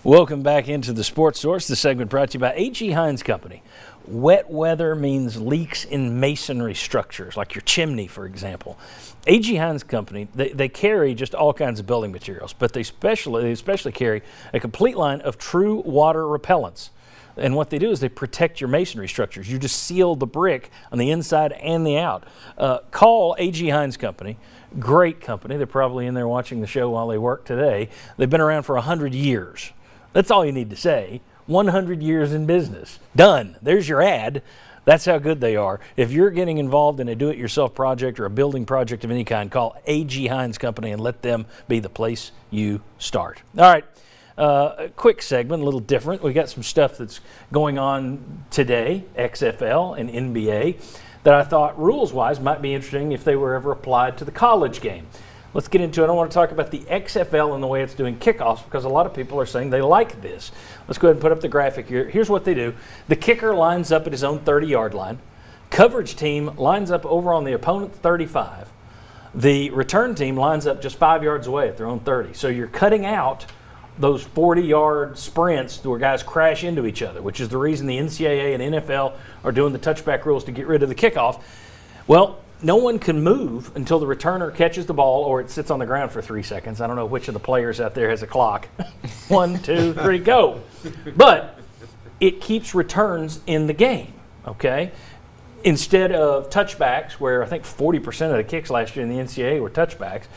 Welcome back into the Sports Source. The segment brought to you by A.G. Hines Company. Wet weather means leaks in masonry structures, like your chimney, for example. A.G. Hines Company, they carry just all kinds of building materials, but they especially carry a complete line of true water repellents. And what they do is they protect your masonry structures. You just seal the brick on the inside and the out. Call A.G. Hines Company. Great company. They're probably in there watching the show while they work today. They've been around for 100 years. That's all you need to say. 100 years in business. Done. There's your ad. That's how good they are. If you're getting involved in a do-it-yourself project or a building project of any kind, call A.G. Hines Company and let them be the place you start. All right. A quick segment, a little different. We got some stuff that's going on today, XFL and NBA, that I thought rules-wise might be interesting if they were ever applied to the college game. Let's get into it. I want to talk about the XFL and the way it's doing kickoffs because a lot of people are saying they like this. Let's go ahead and put up the graphic here. Here's what they do. The kicker lines up at his own 30-yard line. Coverage team lines up over on the opponent's 35. The return team lines up just 5 yards away at their own 30. So you're cutting out those 40-yard sprints where guys crash into each other, which is the reason the NCAA and NFL are doing the touchback rules to get rid of the kickoff. Well, no one can move until the returner catches the ball or it sits on the ground for 3 seconds. I don't know which of the players out there has a clock. 1, 2, 3, go. But it keeps returns in the game, okay? Instead of touchbacks, where I think 40% of the kicks last year in the NCAA were touchbacks,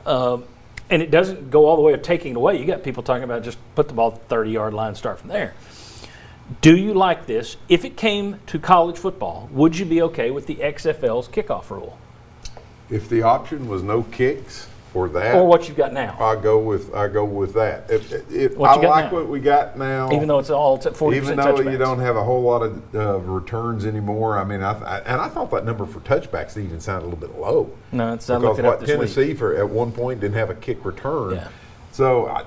and it doesn't go all the way of taking it away. You got people talking about just put the ball at the 30-yard line and start from there. Do you like this? If it came to college football, would you be okay with the XFL's kickoff rule? If the option was no kicks or that, or what you've got now, I go with that. If what I you got like now? What we got now, even though it's all 40% even though touchbacks. you don't have a whole lot of returns anymore. I mean, I thought that number for touchbacks even sounded a little bit low. No, it's I because looked it up this Tennessee week. at one point didn't have a kick return. Yeah. So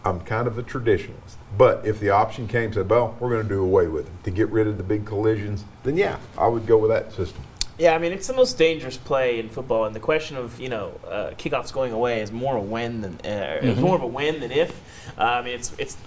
I'm kind of a traditionalist. But if the option came and said, well, we're going to do away with it to get rid of the big collisions, then yeah, I would go with that system. Yeah, I mean, it's the most dangerous play in football, and the question of, kickoffs going away is more a when than it's more of a when than if. I mean, it's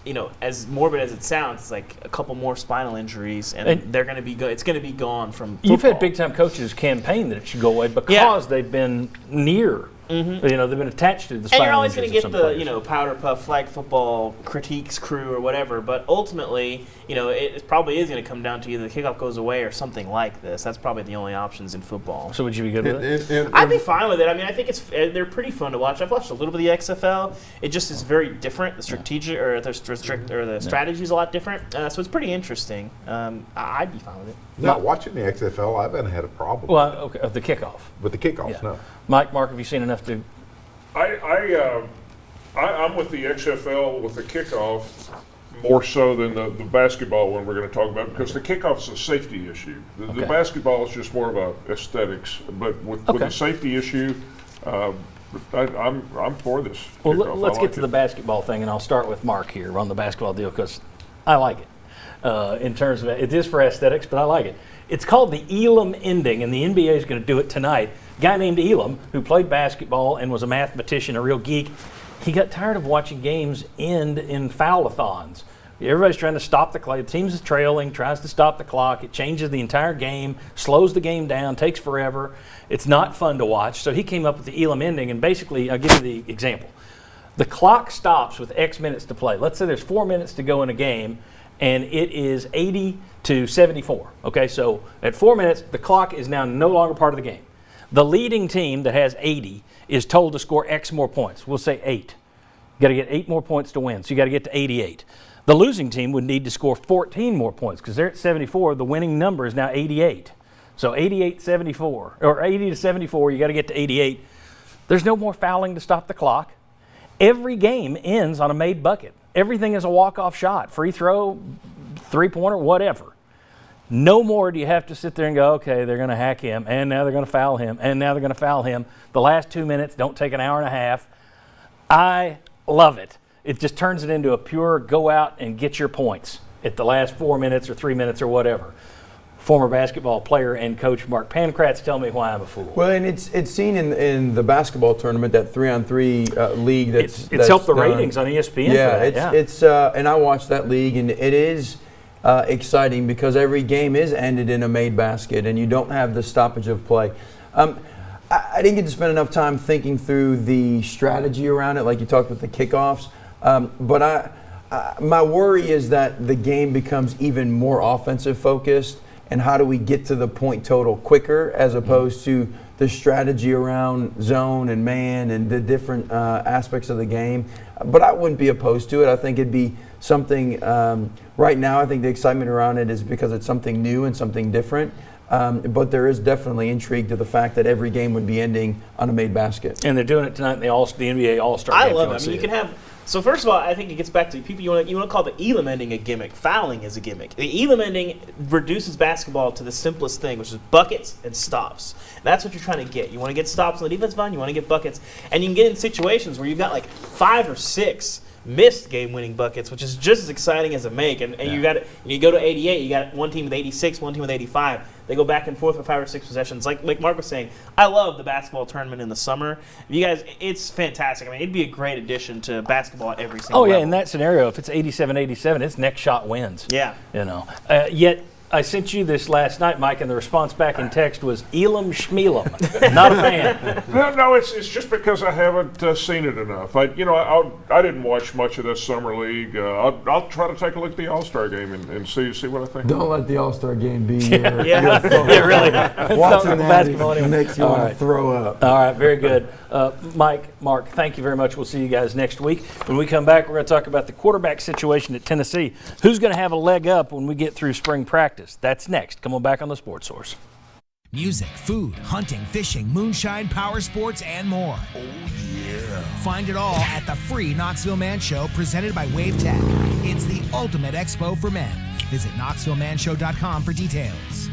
as morbid as it sounds, it's like a couple more spinal injuries, and they're going to be it's going to be gone from football. You've had big-time coaches campaign that it should go away because they've been near. Mm-hmm. They've been attached to the spinal. And you're always going to get the players. powder puff flag football critiques crew or whatever, but ultimately it probably is going to come down to either the kickoff goes away or something like this. That's probably the only options in football. So would you be good with it? I'd be fine with it. I mean, I think they're pretty fun to watch. I've watched a little bit of the XFL. It just is very different. The strategic or the strategy is a lot different. So it's pretty interesting. I'd be fine with it. Not watching the XFL, I haven't had a problem. Well, okay, of the kickoff. With the kickoffs, no. Mark, have you seen enough to? I'm with the XFL with the kickoff more so than the basketball one we're going to talk about because the kickoff's a safety issue. The basketball is just more of a aesthetics, but with the safety issue, I'm for this. Well, let's get to the basketball thing, and I'll start with Mark here on the basketball deal because I like it. In terms of it is for aesthetics, but I like it. It's called the Elam ending, and the NBA is going to do it tonight. A guy named Elam, who played basketball and was a mathematician, a real geek, he got tired of watching games end in foul-a-thons. Everybody's trying to stop the clock. The team's trailing, tries to stop the clock. It changes the entire game, slows the game down, takes forever. It's not fun to watch. So he came up with the Elam ending, and basically, I'll give you the example. The clock stops with X minutes to play. Let's say there's 4 minutes to go in a game, and it is 80 to 74. Okay, so at 4 minutes, the clock is now no longer part of the game. The leading team that has 80 is told to score X more points. We'll say 8. You got to get 8 more points to win, so you got to get to 88. The losing team would need to score 14 more points because they're at 74. The winning number is now 88. So 88-74, or 80 to 74, you got to get to 88. There's no more fouling to stop the clock. Every game ends on a made bucket. Everything is a walk-off shot, free throw, three-pointer, whatever. No more do you have to sit there and go, okay, they're going to hack him, and now they're going to foul him, and now they're going to foul him. The last 2 minutes don't take an hour and a half. I love it. It just turns it into a pure go out and get your points at the last 4 minutes or 3 minutes or whatever. former basketball player and coach Mark Pankratz. Tell me why I'm a fool. Well, and it's seen in the basketball tournament, that 3-on-3 league. It's that's helped the done. ratings on ESPN. Yeah, for that. it's and I watched that league, and it is exciting because every game is ended in a made basket, and you don't have the stoppage of play. I didn't get to spend enough time thinking through the strategy around it, like you talked with the kickoffs. But my worry is that the game becomes even more offensive focused, and how do we get to the point total quicker as opposed to the strategy around zone and man and the different aspects of the game. But I wouldn't be opposed to it. I think it'd be something, right now I think the excitement around it is because it's something new and something different. But there is definitely intrigue to the fact that every game would be ending on a made basket. And they're doing it tonight in the NBA All-Star game. I love it. I mean, you can have. So first of all, I think it gets back to people. You want to call the Elam ending a gimmick. Fouling is a gimmick. The Elam ending reduces basketball to the simplest thing, which is buckets and stops. That's what you're trying to get. You want to get stops on the defensive end. You want to get buckets, and you can get in situations where you've got like 5 or 6 missed game-winning buckets, which is just as exciting as a make. And you got you go to 88, you got one team with 86, one team with 85. They go back and forth for 5 or 6 possessions. Like Mark was saying, I love the basketball tournament in the summer. You guys, it's fantastic. I mean, it'd be a great addition to basketball at every single level. in that scenario, if it's 87-87, it's next shot wins. Yeah. Yet I sent you this last night, Mike, and the response back in text was Elam Schmeelam. Not a fan. No, it's just because I haven't seen it enough. I didn't watch much of this summer league. I'll try to take a look at the All-Star game and see what I think. Don't let the All-Star game be your focus. Yeah, really. Watching that basketball anyway. makes you want to throw up. All right, very good. Mike, Mark, thank you very much. We'll see you guys next week. When we come back, we're going to talk about the quarterback situation at Tennessee. Who's going to have a leg up when we get through spring practice? That's next. Come on back on the Sports Source. Music, food, hunting, fishing, moonshine, power sports, and more. Oh, yeah. Find it all at the free Knoxville Man Show presented by Wave Tech. It's the ultimate expo for men. Visit KnoxvilleManShow.com for details.